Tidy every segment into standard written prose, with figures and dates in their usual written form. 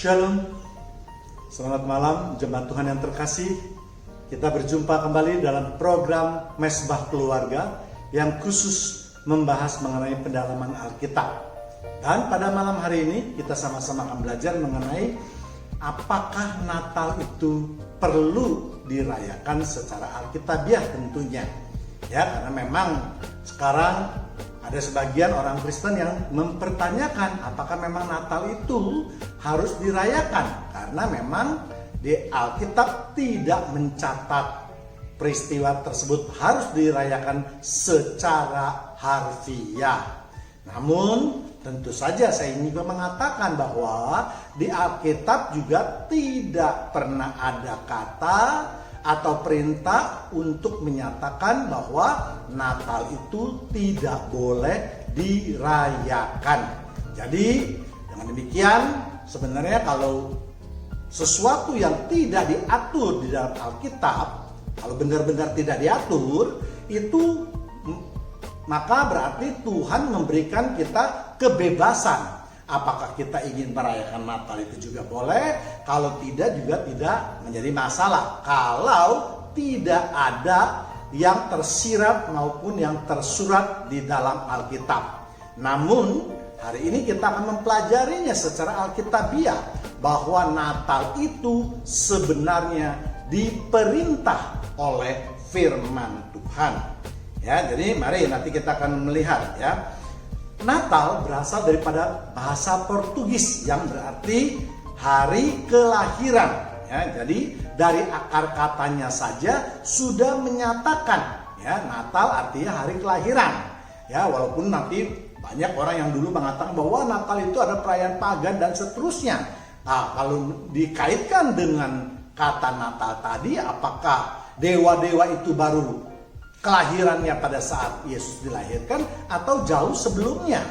Shalom, selamat malam jemaat Tuhan yang terkasih. Kita berjumpa kembali dalam program Mesbah Keluarga yang khusus membahas mengenai pendalaman Alkitab. Dan pada malam hari ini kita sama-sama akan belajar mengenai apakah Natal itu perlu dirayakan secara Alkitabiah tentunya. Ya, karena memang sekarang ada sebagian orang Kristen yang mempertanyakan apakah memang Natal itu harus dirayakan, karena memang di Alkitab tidak mencatat peristiwa tersebut harus dirayakan secara harfiah. Namun tentu saja saya ingin juga mengatakan bahwa di Alkitab juga tidak pernah ada kata atau perintah untuk menyatakan bahwa Natal itu tidak boleh dirayakan. Jadi dengan demikian sebenarnya kalau sesuatu yang tidak diatur di dalam Alkitab, kalau benar-benar tidak diatur, itu maka berarti Tuhan memberikan kita kebebasan. Apakah kita ingin merayakan Natal itu juga boleh, kalau tidak juga tidak menjadi masalah. Kalau tidak ada yang tersirat maupun yang tersurat di dalam Alkitab. Namun hari ini kita akan mempelajarinya secara Alkitabiah bahwa Natal itu sebenarnya diperintah oleh firman Tuhan. Ya, jadi mari nanti kita akan melihat ya. Natal berasal daripada bahasa Portugis yang berarti hari kelahiran. Ya, jadi dari akar katanya saja sudah menyatakan ya, Natal artinya hari kelahiran. Ya, walaupun nanti banyak orang yang dulu mengatakan bahwa Natal itu ada perayaan pagan dan seterusnya. Nah, kalau dikaitkan dengan kata Natal tadi, apakah dewa-dewa itu baru kelahirannya pada saat Yesus dilahirkan atau jauh sebelumnya?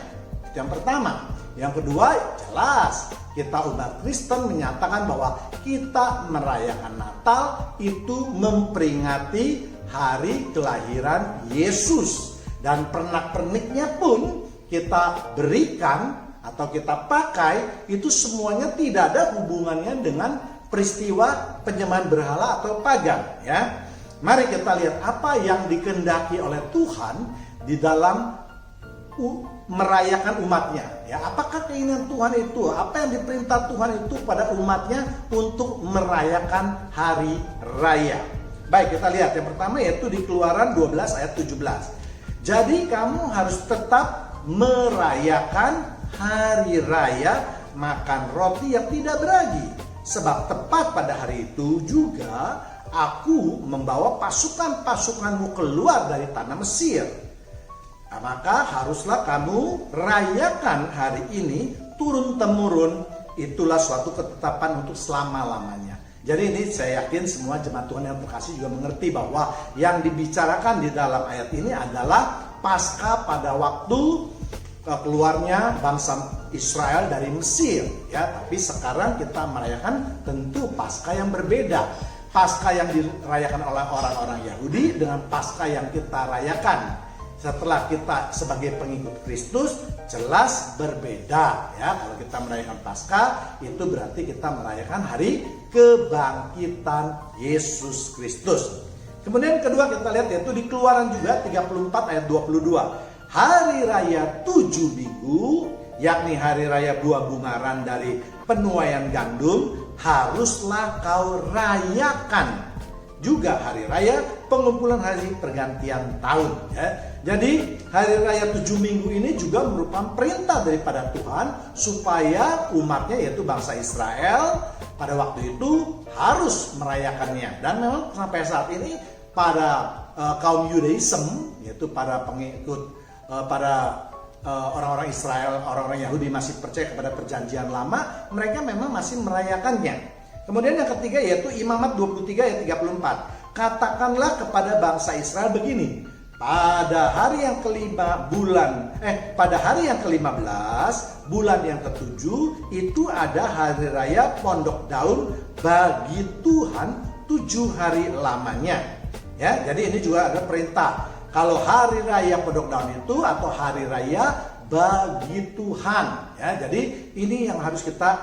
Itu yang pertama. Yang kedua, jelas kita umat Kristen menyatakan bahwa kita merayakan Natal itu memperingati hari kelahiran Yesus. Dan pernak-perniknya pun kita berikan atau kita pakai, itu semuanya tidak ada hubungannya dengan peristiwa penyembahan berhala atau pagan ya. Mari kita lihat apa yang dikehendaki oleh Tuhan di dalam merayakan umatnya. Ya, apakah keinginan Tuhan itu? Apa yang diperintah Tuhan itu pada umatnya untuk merayakan hari raya? Baik, kita lihat yang pertama yaitu di Keluaran 12 ayat 17. Jadi kamu harus tetap merayakan hari raya makan roti yang tidak beragi. Sebab tepat pada hari itu juga aku membawa pasukan-pasukanmu keluar dari tanah Mesir. Nah, maka haruslah kamu rayakan hari ini turun-temurun. Itulah suatu ketetapan untuk selama-lamanya. Jadi ini saya yakin semua jemaat Tuhan yang terkasih juga mengerti bahwa yang dibicarakan di dalam ayat ini adalah Paskah pada waktu keluarnya bangsa Israel dari Mesir. Ya, tapi sekarang kita merayakan tentu Paskah yang berbeda. Paskah yang dirayakan oleh orang-orang Yahudi dengan Paskah yang kita rayakan setelah kita sebagai pengikut Kristus jelas berbeda ya. Kalau kita merayakan Paskah itu berarti kita merayakan hari kebangkitan Yesus Kristus. Kemudian kedua kita lihat yaitu di Keluaran juga 34 ayat 22. Hari raya 7 minggu yakni hari raya buah bungaran dari penuaian gandum haruslah kau rayakan. Juga hari raya pengumpulan hari pergantian tahun ya. Jadi hari raya 7 minggu ini juga merupakan perintah daripada Tuhan supaya umatnya yaitu bangsa Israel pada waktu itu harus merayakannya. Dan memang sampai saat ini pada kaum Yudaism yaitu para pengikut pada orang-orang Israel, orang-orang Yahudi masih percaya kepada perjanjian lama, mereka memang masih merayakannya. Kemudian yang ketiga yaitu Imamat 23 ayat 34. Katakanlah kepada bangsa Israel begini, pada hari yang ke-15 bulan yang ke-7 itu ada hari raya pondok daun bagi Tuhan 7 hari lamanya. Ya, jadi ini juga ada perintah. Kalau hari raya pondok daun itu atau hari raya bagi Tuhan ya. Jadi ini yang harus kita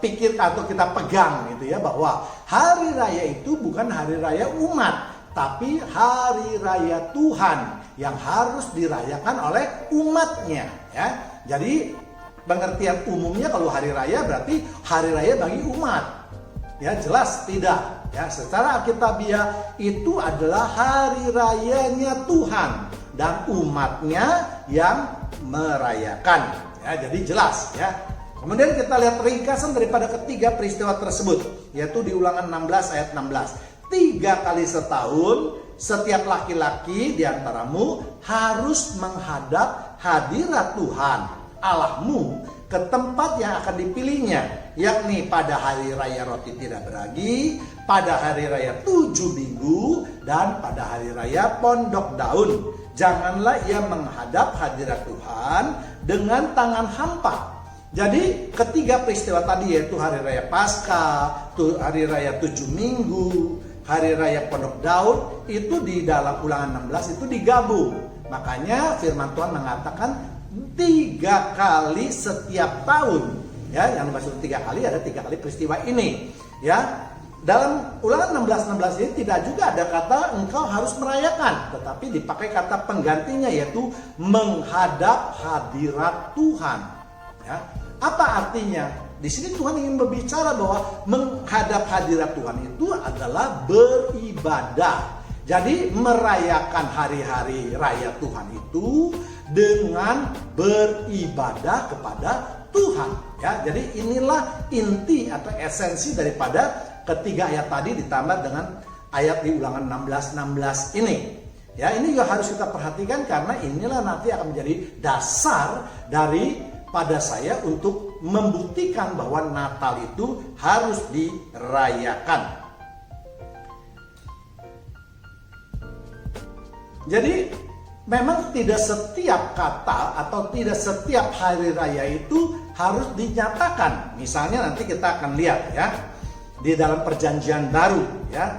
pikir atau kita pegang gitu ya, bahwa hari raya itu bukan hari raya umat, tapi hari raya Tuhan yang harus dirayakan oleh umatnya ya. Jadi pengertian umumnya kalau hari raya berarti hari raya bagi umat. Ya, jelas tidak. Ya, secara alkitabiah itu adalah hari rayanya Tuhan dan umatnya yang merayakan. Ya, jadi jelas ya. Kemudian kita lihat ringkasan daripada ketiga peristiwa tersebut, yaitu di Ulangan 16 ayat 16. 3 kali setahun setiap laki-laki di antaramu harus menghadap hadirat Tuhan Allahmu ke tempat yang akan dipilihnya, yakni pada hari raya roti tidak beragi, pada hari raya 7 minggu, dan pada hari raya pondok daun. Janganlah ia menghadap hadirat Tuhan dengan tangan hampa. Jadi ketiga peristiwa tadi, yaitu hari raya Paskah, hari raya 7 minggu, hari raya pondok daun, itu di dalam Ulangan 16 itu digabung. Makanya firman Tuhan mengatakan 3 kali setiap tahun. Ya, yang dimaksud 3 kali ada 3 kali peristiwa ini. Ya, dalam Ulangan 16 ini tidak juga ada kata engkau harus merayakan, tetapi dipakai kata penggantinya, yaitu menghadap hadirat Tuhan. Ya, apa artinya? Di sini Tuhan ingin berbicara bahwa menghadap hadirat Tuhan itu adalah beribadah. Jadi merayakan hari-hari raya Tuhan itu dengan beribadah kepada Tuhan. Ya, jadi inilah inti atau esensi daripada ketiga ayat tadi ditambah dengan ayat di Ulangan 16 ini. Ya, ini juga harus kita perhatikan karena inilah nanti akan menjadi dasar pada saya untuk membuktikan bahwa Natal itu harus dirayakan. Jadi memang tidak setiap kata atau tidak setiap hari raya itu harus dinyatakan. Misalnya nanti kita akan lihat ya di dalam Perjanjian Baru ya.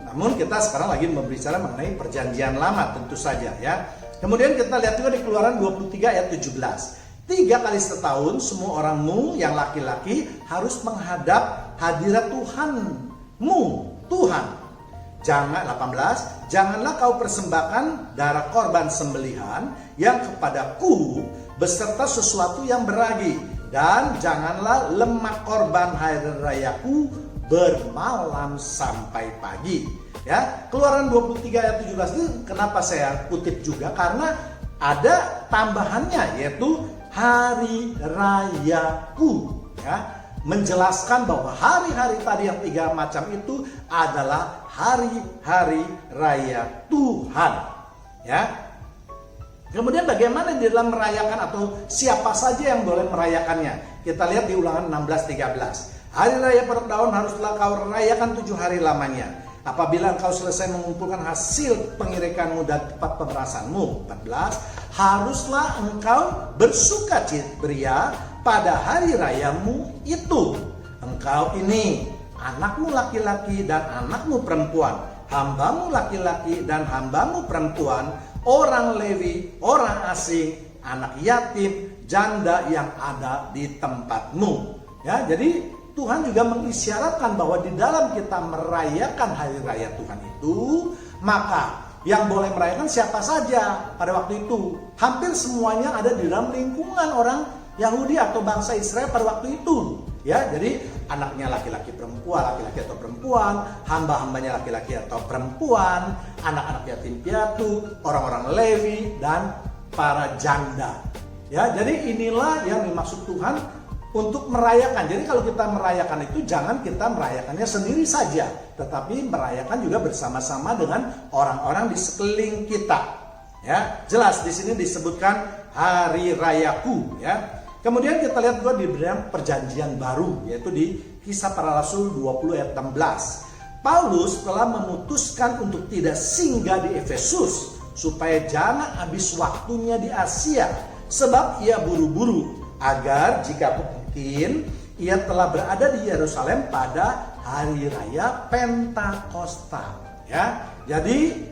Namun kita sekarang lagi berbicara mengenai Perjanjian Lama tentu saja ya. Kemudian kita lihat juga di Keluaran 23 ayat 17. 3 kali setahun semua orangmu yang laki-laki harus menghadap hadirat Tuhanmu, Tuhan. Jangan 18, janganlah kau persembahkan darah korban sembelihan yang kepadaku beserta sesuatu yang beragi, dan janganlah lemak korban hari rayaku bermalam sampai pagi. Ya, Keluaran 23 ayat 17 itu kenapa saya kutip juga, karena ada tambahannya yaitu hari rayaku ya. Menjelaskan bahwa hari-hari tadi yang 3 macam itu adalah hari-hari raya Tuhan ya. Kemudian bagaimana di dalam merayakan atau siapa saja yang boleh merayakannya? Kita lihat di Ulangan 16:13. Hari raya pondok daun haruslah kau rayakan 7 hari lamanya. Apabila engkau selesai mengumpulkan hasil pengirikanmu dan tempat pemerasanmu. 14. Haruslah engkau bersukacita pada hari rayamu itu. Engkau ini, anakmu laki-laki dan anakmu perempuan, hambamu laki-laki dan hambamu perempuan, orang Lewi, orang asing, anak yatim, janda yang ada di tempatmu. Ya, jadi Tuhan juga mengisyaratkan bahwa di dalam kita merayakan hari raya Tuhan itu, maka yang boleh merayakan siapa saja pada waktu itu. Hampir semuanya ada di dalam lingkungan orang Yahudi atau bangsa Israel pada waktu itu. Ya, jadi anaknya laki-laki atau perempuan, hamba-hambanya laki-laki atau perempuan, anak-anak yatim piatu, orang-orang Lewi, dan para janda. Ya, jadi inilah yang dimaksud Tuhan untuk merayakan. Jadi kalau kita merayakan itu jangan kita merayakannya sendiri saja, tetapi merayakan juga bersama-sama dengan orang-orang di sekeliling kita. Ya, jelas di sini disebutkan hari rayaku. Ya. Kemudian kita lihat juga di dalam Perjanjian Baru, yaitu di Kisah Para Rasul 20 ayat 16. Paulus telah memutuskan untuk tidak singgah di Efesus supaya jangan habis waktunya di Asia, sebab ia buru-buru agar jika mungkin ia telah berada di Yerusalem pada hari raya Pentakosta. Ya, jadi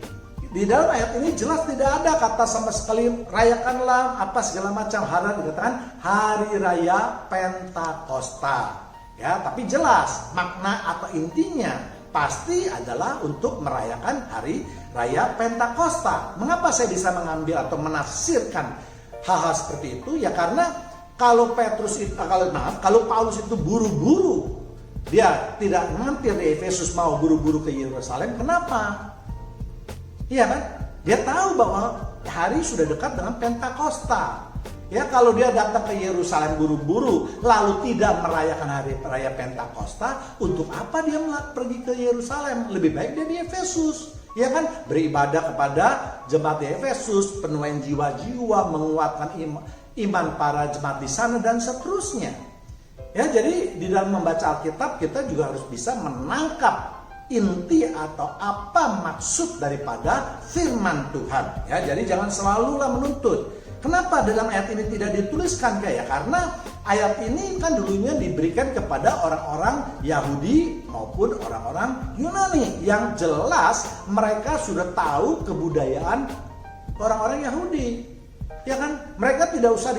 di dalam ayat ini jelas tidak ada kata sama sekali rayakanlah apa segala macam. Hari dikatakan hari raya Pentakosta. Ya, tapi jelas makna atau intinya pasti adalah untuk merayakan hari raya Pentakosta. Mengapa saya bisa mengambil atau menafsirkan hal-hal seperti itu? Ya karena kalau Paulus itu buru-buru, dia tidak mampir di Efesus, mau buru-buru ke Yerusalem. Kenapa? Iya kan? Dia tahu bahwa hari sudah dekat dengan Pentakosta. Ya, kalau dia datang ke Yerusalem buru-buru lalu tidak merayakan hari raya Pentakosta, untuk apa dia pergi ke Yerusalem? Lebih baik dia di Efesus. Ya kan? Beribadah kepada jemaat di Efesus, penuaian jiwa-jiwa, menguatkan iman para jemaat di sana dan seterusnya. Ya, jadi di dalam membaca Alkitab kita juga harus bisa menangkap inti atau apa maksud daripada firman Tuhan. Ya, jadi jangan selalulah menuntut. Kenapa dalam ayat ini tidak dituliskan kayak? Karena ayat ini kan dulunya diberikan kepada orang-orang Yahudi maupun orang-orang Yunani yang jelas mereka sudah tahu kebudayaan orang-orang Yahudi. Ya kan? Mereka tidak usah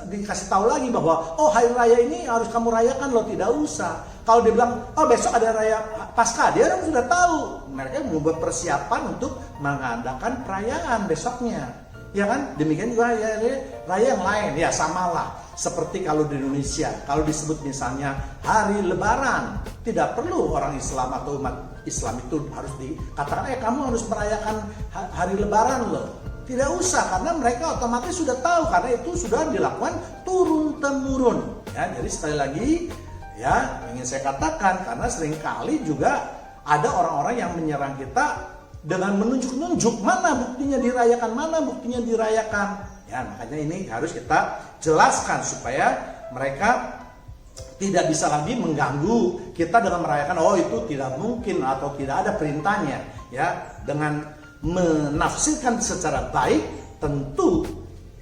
dikasih tahu lagi bahwa oh hari raya ini harus kamu rayakan loh, tidak usah. Kalau dia bilang oh besok ada raya Paskah, dia orang sudah tahu. Mereka membuat persiapan untuk mengadakan perayaan besoknya. Ya kan? Demikian juga raya yang lain. Ya samalah. Seperti kalau di Indonesia, kalau disebut misalnya hari Lebaran, tidak perlu orang Islam atau umat Islam itu harus dikatakan kamu harus merayakan hari Lebaran loh. Tidak usah, karena mereka otomatis sudah tahu, karena itu sudah dilakukan turun-temurun. Ya, jadi sekali lagi ya ingin saya katakan, karena seringkali juga ada orang-orang yang menyerang kita dengan menunjuk-nunjuk mana buktinya dirayakan. Ya, makanya ini harus kita jelaskan supaya mereka tidak bisa lagi mengganggu kita dengan merayakan oh itu tidak mungkin atau tidak ada perintahnya. Ya, dengan menafsirkan secara baik tentu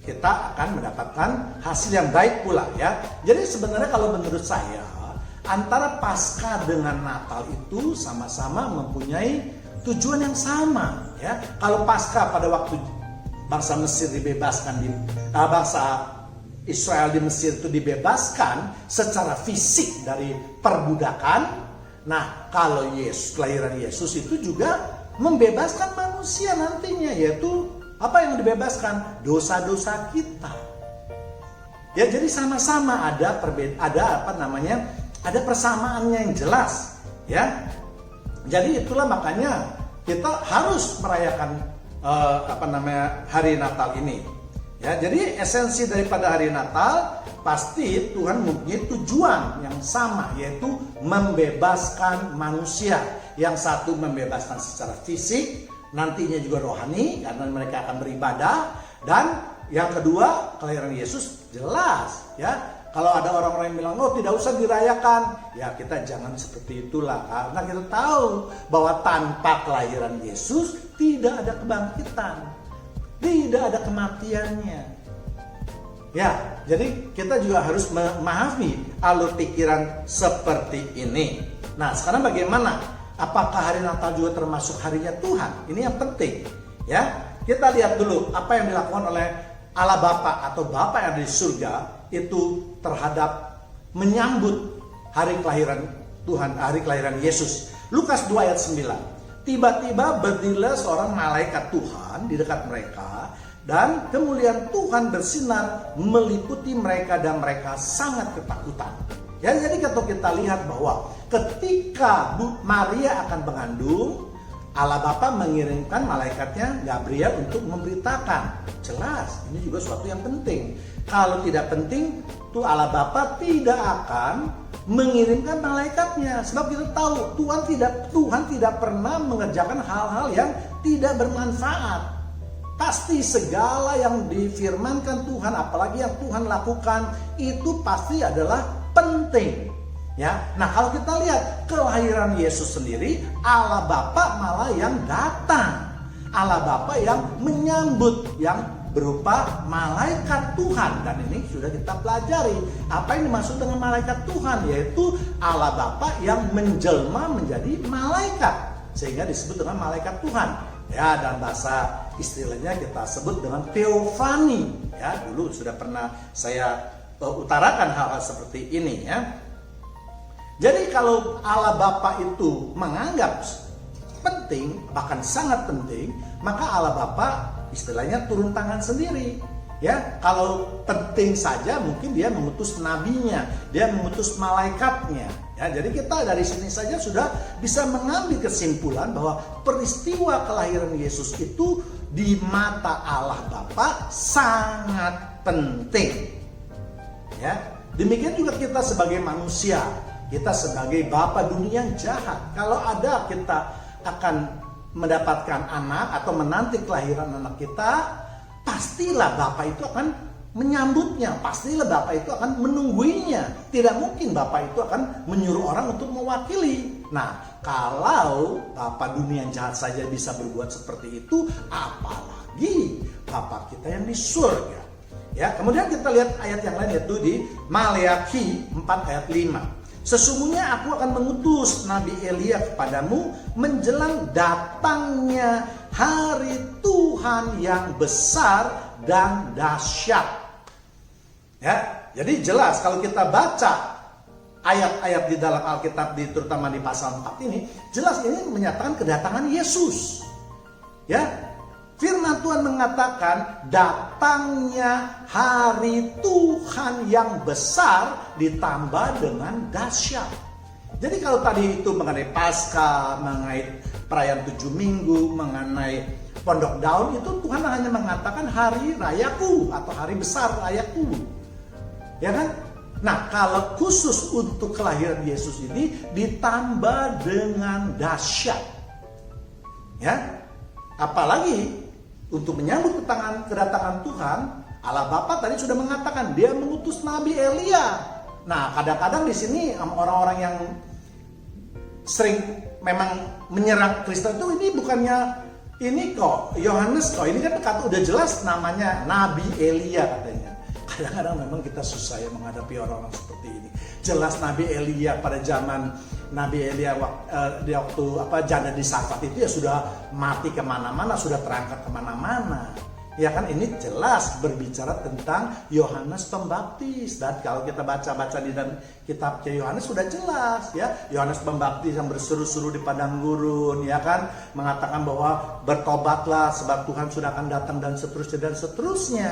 kita akan mendapatkan hasil yang baik pula ya. Jadi sebenarnya kalau menurut saya antara Paskah dengan Natal itu sama-sama mempunyai tujuan yang sama ya. Kalau Paskah pada waktu bangsa Mesir dibebaskan bangsa Israel di Mesir itu dibebaskan secara fisik dari perbudakan. Nah, kalau kelahiran Yesus itu juga membebaskan manusia nantinya, yaitu apa yang dibebaskan? Dosa-dosa kita. Ya, jadi sama-sama ada persamaannya yang jelas ya. Jadi itulah makanya kita harus merayakan hari Natal ini. Ya, jadi esensi daripada hari Natal pasti Tuhan mempunyai tujuan yang sama, yaitu membebaskan manusia. Yang satu membebaskan secara fisik, nantinya juga rohani karena mereka akan beribadah, dan yang kedua kelahiran Yesus jelas ya. Kalau ada orang-orang yang bilang, oh tidak usah dirayakan. Ya kita jangan seperti itulah. Karena kita tahu bahwa tanpa kelahiran Yesus tidak ada kebangkitan. Tidak ada kematiannya. Ya, jadi kita juga harus memahami alur pikiran seperti ini. Nah sekarang bagaimana? Apakah hari Natal juga termasuk harinya Tuhan? Ini yang penting. Ya, kita lihat dulu apa yang dilakukan oleh Allah Bapa atau Bapa yang ada di surga itu terhadap menyambut hari kelahiran Tuhan, hari kelahiran Yesus. Lukas 2 ayat 9. Tiba-tiba berdirilah seorang malaikat Tuhan di dekat mereka, dan kemuliaan Tuhan bersinar meliputi mereka dan mereka sangat ketakutan. Ya, jadi kalau kita lihat bahwa ketika Maria akan mengandung, Allah Bapa mengirimkan malaikatnya Gabriel untuk memberitakan. Jelas, ini juga suatu yang penting. Kalau tidak penting, tuh Allah Bapa tidak akan mengirimkan malaikatnya. Sebab kita tahu Tuhan tidak pernah mengerjakan hal-hal yang tidak bermanfaat. Pasti segala yang difirmankan Tuhan, apalagi yang Tuhan lakukan, itu pasti adalah penting. Ya, nah kalau kita lihat kelahiran Yesus sendiri, Allah Bapa malah yang datang, Allah Bapa yang menyambut, yang berupa malaikat Tuhan. Dan ini sudah kita pelajari apa yang dimaksud dengan malaikat Tuhan, yaitu Allah Bapa yang menjelma menjadi malaikat, sehingga disebut dengan malaikat Tuhan. Ya, dan bahasa istilahnya kita sebut dengan teofani. Ya, dulu sudah pernah saya utarakan hal-hal seperti ini ya. Jadi kalau Allah Bapa itu menganggap penting, bahkan sangat penting, maka Allah Bapa istilahnya turun tangan sendiri. Ya, kalau penting saja mungkin dia mengutus nabinya, dia mengutus malaikatnya. Ya, jadi kita dari sini saja sudah bisa mengambil kesimpulan bahwa peristiwa kelahiran Yesus itu di mata Allah Bapa sangat penting. Ya, demikian juga kita sebagai manusia, kita sebagai bapa dunia yang jahat. Kalau ada kita akan mendapatkan anak atau menanti kelahiran anak kita, pastilah Bapak itu akan menyambutnya, pastilah Bapak itu akan menungguinya. Tidak mungkin Bapak itu akan menyuruh orang untuk mewakili. Nah, kalau Bapak dunia yang jahat saja bisa berbuat seperti itu, apalagi Bapak kita yang di surga. Ya, kemudian kita lihat ayat yang lain, yaitu di Maleakhi 4 ayat 5. Sesungguhnya aku akan mengutus Nabi Elia kepadamu menjelang datangnya hari Tuhan yang besar dan dahsyat. Ya, jadi jelas kalau kita baca ayat-ayat di dalam Alkitab, terutama di pasal 4 ini, jelas ini menyatakan kedatangan Yesus. Ya, firman Tuhan mengatakan datangnya hari Tuhan yang besar ditambah dengan dahsyat. Jadi kalau tadi itu mengenai Paskah, mengenai perayaan 7 minggu, mengenai Pondok Daun, itu Tuhan hanya mengatakan hari rayaku atau hari besar rayaku. Ya kan? Nah, kalau khusus untuk kelahiran Yesus ini ditambah dengan dahsyat. Ya. Apalagi untuk menyambut kedatangan Tuhan, Allah Bapa tadi sudah mengatakan dia mengutus Nabi Elia. Nah, kadang-kadang di sini orang-orang yang sering memang menyerang Kristen itu, ini bukannya ini kok Yohanes kok, ini kan kata udah jelas namanya Nabi Elia katanya. Kadang-kadang memang kita susah ya menghadapi orang-orang seperti ini. Jelas Nabi Elia pada zaman Nabi Elia di waktu janda di Sarfat itu ya sudah mati kemana-mana, sudah terangkat kemana-mana. Ya kan, ini jelas berbicara tentang Yohanes Pembaptis. Dan kalau kita baca-baca di dalam kitabnya Yohanes sudah jelas ya, Yohanes Pembaptis yang berseru-seru di padang gurun, ya kan, mengatakan bahwa bertobatlah sebab Tuhan sudah akan datang dan seterusnya dan seterusnya.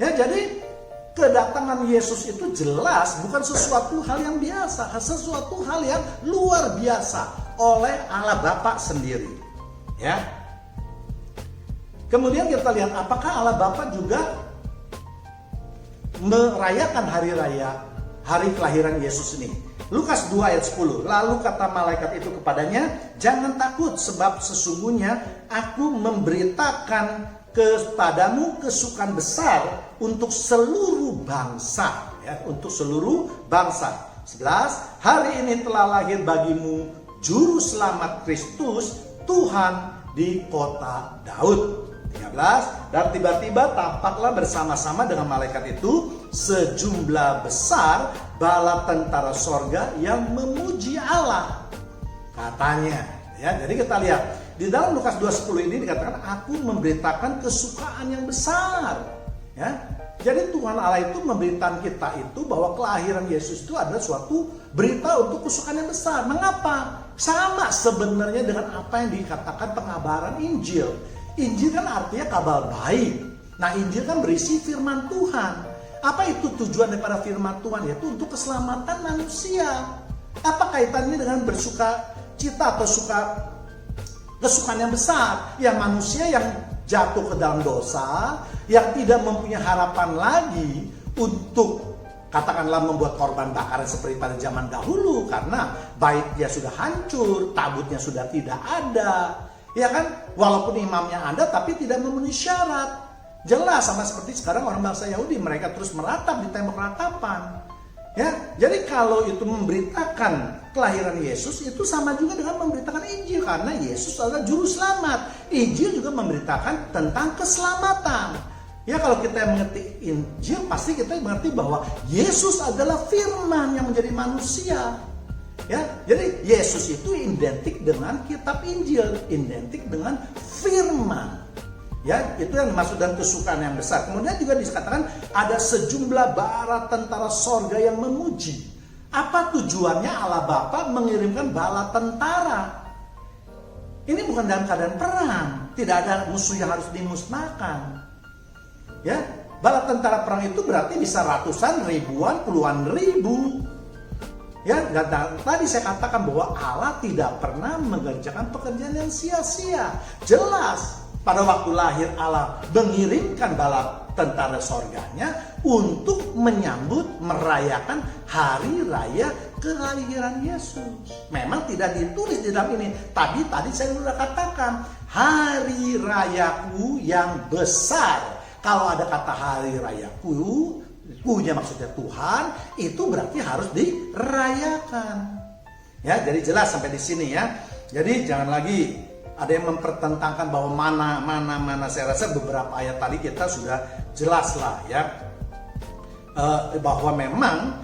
Ya, jadi kedatangan Yesus itu jelas bukan sesuatu hal yang biasa, sesuatu hal yang luar biasa oleh Allah Bapa sendiri. Ya. Kemudian kita lihat apakah Allah Bapa juga merayakan hari raya, hari kelahiran Yesus ini. Lukas 2 ayat 10. Lalu kata malaikat itu kepadanya, "Jangan takut, sebab sesungguhnya aku memberitakan kepadamu kesukaan besar untuk seluruh bangsa." Ya, untuk seluruh bangsa. 11. "Hari ini telah lahir bagimu juru selamat Kristus Tuhan di kota Daud." 13. "Dan tiba-tiba tampaklah bersama-sama dengan malaikat itu sejumlah besar bala tentara sorga yang memuji Allah." Katanya, ya. Jadi kita lihat di dalam Lukas 2:10 ini dikatakan aku memberitakan kesukaan yang besar. Ya. Jadi Tuhan Allah itu memberitakan kita itu bahwa kelahiran Yesus itu adalah suatu berita untuk kesukaan yang besar. Mengapa? Sama sebenarnya dengan apa yang dikatakan pengabaran Injil. Injil kan artinya kabar baik. Nah, Injil kan berisi firman Tuhan. Apa itu tujuan daripada firman Tuhan? Yaitu untuk keselamatan manusia. Apa kaitannya dengan bersuka cita atau kesukaan yang besar? Ya, manusia yang jatuh ke dalam dosa, yang tidak mempunyai harapan lagi untuk katakanlah membuat korban bakaran seperti pada zaman dahulu, karena baitnya sudah hancur, tabutnya sudah tidak ada. Ya kan, walaupun imamnya ada tapi tidak memenuhi syarat. Jelas sama seperti sekarang orang bangsa Yahudi, mereka terus meratap di tembok ratapan. Ya, jadi kalau itu memberitakan kelahiran Yesus itu sama juga dengan memberitakan Injil, karena Yesus adalah juru selamat. Injil juga memberitakan tentang keselamatan. Ya, kalau kita mengerti Injil pasti kita mengerti bahwa Yesus adalah firman yang menjadi manusia. Ya, jadi Yesus itu identik dengan kitab Injil, identik dengan firman. Ya, itu yang dimaksud dan kesukaan yang besar. Kemudian juga dikatakan ada sejumlah bala tentara sorga yang memuji. Apa tujuannya Allah Bapa mengirimkan bala tentara? Ini bukan dalam keadaan perang, tidak ada musuh yang harus dimusnahkan. Ya, bala tentara perang itu berarti bisa ratusan, ribuan, puluhan ribu. Ya, dan tadi saya katakan bahwa Allah tidak pernah mengerjakan pekerjaan yang sia-sia. Jelas pada waktu lahir Allah mengirimkan bala tentara sorganya untuk menyambut, merayakan hari raya kelahiran Yesus. Memang tidak ditulis di dalam ini, tapi tadi saya sudah katakan hari rayaku yang besar. Kalau ada kata hari rayaku, punya maksudnya Tuhan, itu berarti harus dirayakan. Ya, jadi jelas sampai di sini ya. Jadi jangan lagi ada yang mempertentangkan bahwa mana. Saya rasa beberapa ayat tadi kita sudah jelas lah ya, bahwa memang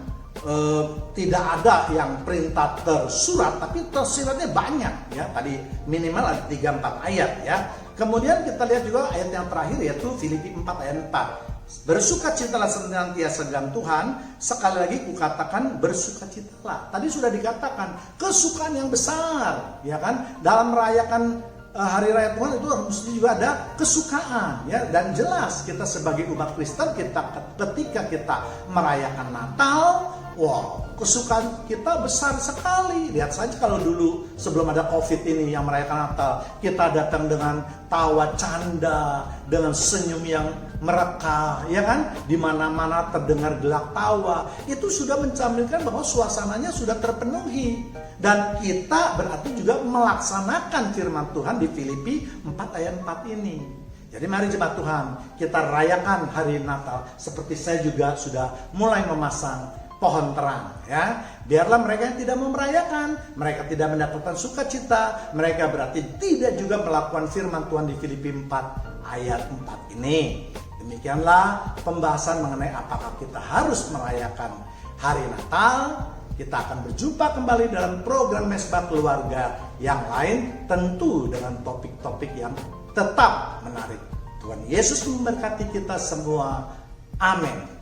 tidak ada yang perintah tersurat, tapi tersiratnya banyak ya. Tadi minimal ada 3-4 ayat ya. Kemudian kita lihat juga ayat yang terakhir, yaitu Filipi 4 ayat 4. Bersukacitalah senantiasa dalam Tuhan. Sekali lagi kukatakan bersukacitalah. Tadi sudah dikatakan kesukaan yang besar, ya kan? Dalam merayakan hari raya Tuhan itu mesti juga ada kesukaan, ya. Dan jelas kita sebagai umat Kristen, ketika kita merayakan Natal, wow, kesukaan kita besar sekali. Lihat saja kalau dulu sebelum ada COVID ini yang merayakan Natal, kita datang dengan tawa canda, dengan senyum yang merekah, ya kan? Di mana-mana terdengar gelak tawa. Itu sudah mencerminkan bahwa suasananya sudah terpenuhi. Dan kita berarti juga melaksanakan firman Tuhan di Filipi 4 ayat 4 ini. Jadi mari jemaat Tuhan, kita rayakan hari Natal seperti saya juga sudah mulai memasang pohon terang, ya. Biarlah mereka yang tidak mau merayakan, mereka tidak mendapatkan sukacita, mereka berarti tidak juga melakukan firman Tuhan di Filipi 4 ayat 4 ini. Demikianlah pembahasan mengenai apakah kita harus merayakan hari Natal. Kita akan berjumpa kembali dalam program Mesbah Keluarga yang lain, tentu dengan topik-topik yang tetap menarik. Tuhan Yesus memberkati kita semua. Amin.